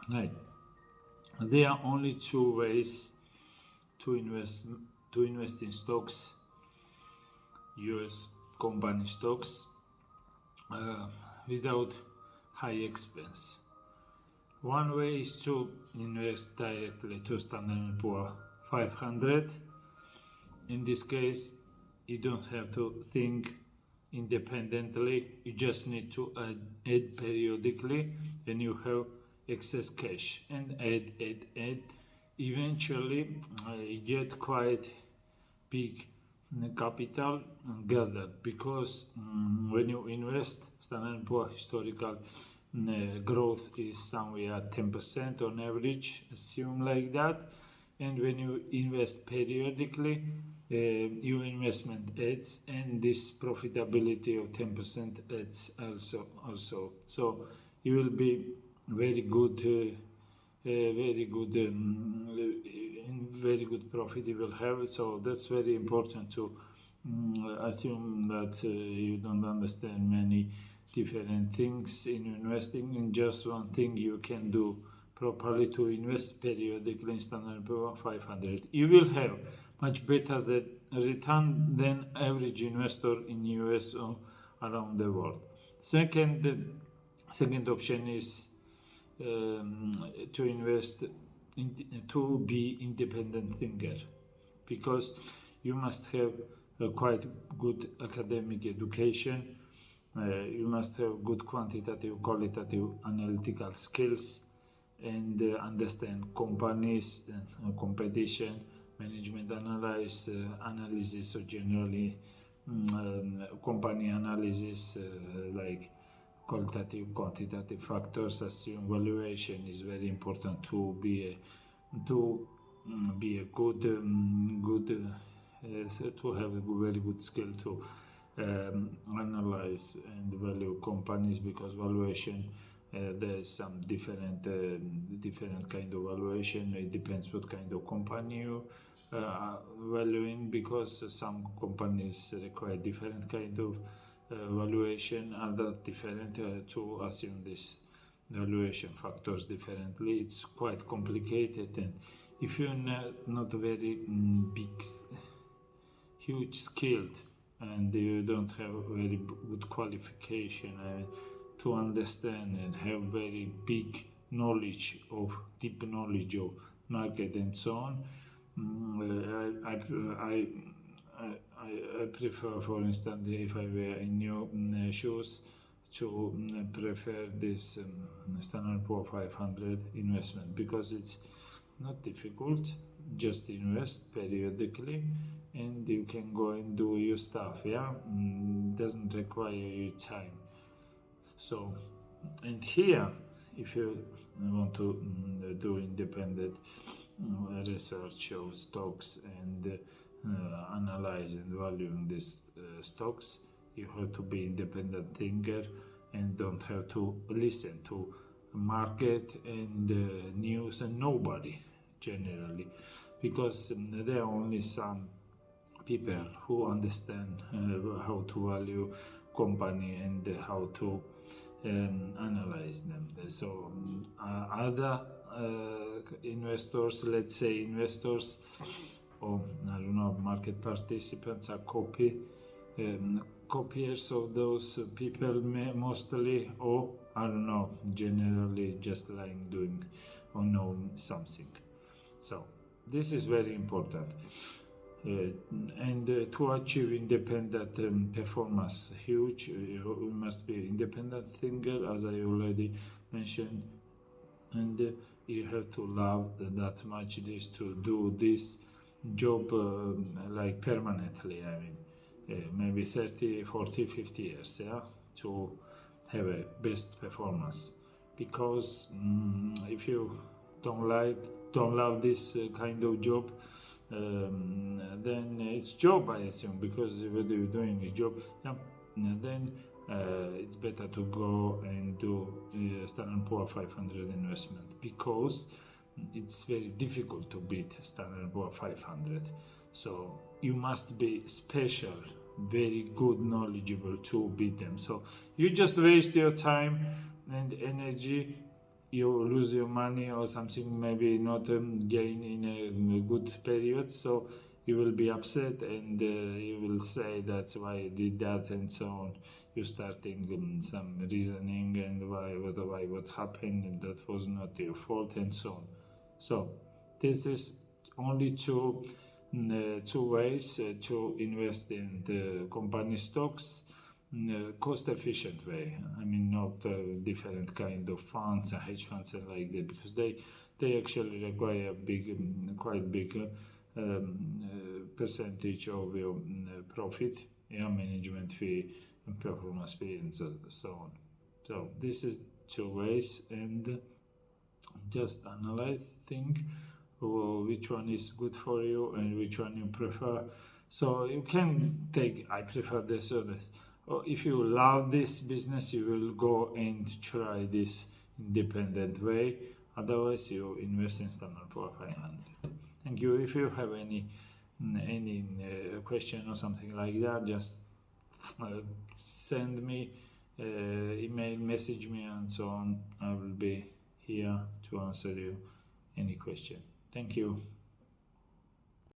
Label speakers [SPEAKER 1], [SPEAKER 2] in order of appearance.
[SPEAKER 1] Right. There are only two ways to invest in stocks, US company stocks, uh, without high expense. One way is to invest directly to Standard & Poor 500. In this case, you don't have to think independently. You just need to add periodically when you have excess cash, and add. Eventually, you get quite big capital gathered, because when you invest, Standard & Poor historical growth is somewhere 10% on average, assume like that. And when you invest periodically, your investment adds, and this profitability of 10% adds also. So you will be very good, very good profit you will have. So that's very important to assume that you don't understand many different things in investing. In just one thing you can do properly to invest periodically in Standard & Poor 500. You will have much better return than average investor in US or around the world. Second option is to invest to be independent thinker, because you must have a quite good academic education. You must have good quantitative, qualitative, analytical skills, and understand companies and competition, management analysis, or generally company analysis, like qualitative, quantitative factors. Assume valuation is very important to be a to have a very good skill to analyze and value companies, because valuation, there's some different kind of valuation. It depends what kind of company you are valuing, because some companies require different kind of valuation, other different, to assume this valuation factors differently. It's quite complicated, and if you're not very huge skilled, and you don't have very good qualification to understand and have very big knowledge of deep knowledge of market and so on, I prefer, for instance, if I were in your shoes, to prefer this Standard Poor 500 investment, because it's not difficult. Just invest periodically, and you can go and do your stuff. Yeah, doesn't require you time. So, and here, if you want to do independent research of stocks, and analyze and valuing these stocks, you have to be independent thinker, and don't have to listen to market and news and nobody generally, because there are only some people who understand how to value company and how to analyze them. So other investors, let's say investors, or I don't know, market participants, are copiers of those people mostly, or I don't know, generally just like doing or knowing something. So this is very important. And to achieve independent performance, huge, you must be independent thinker, as I already mentioned, and you have to love that much this to do this job like permanently. I mean, maybe 30, 40, 50 years, yeah, to have a best performance. Because if you don't love this kind of job, then it's job, I assume, because what you're doing is job. Yeah, then it's better to go and do Standard & Poor 500 investment, because it's very difficult to beat Standard & Poor 500. So you must be special, very good, knowledgeable to beat them. So you just waste your time and energy you lose your money or something, maybe not gain in a good period, so you will be upset, and you will say that's why I did that, and so on. You starting some reasoning, and why what happened, and that was not your fault, and so on. So this is only two ways to invest in the company stocks. Cost efficient way. I mean, not different kind of funds, hedge funds, and like that, because they actually require quite big percentage of your profit, yeah, management fee, and performance fee, and so on. So this is two ways, and just analyze, think which one is good for you and which one you prefer. So you can take, I prefer this or this. Or if you love this business, you will go and try this independent way. Otherwise, you invest in Standard Poor 500. Thank you. If you have any question or something like that, just send me email, message me, and so on. I will be here to answer you any question. Thank you.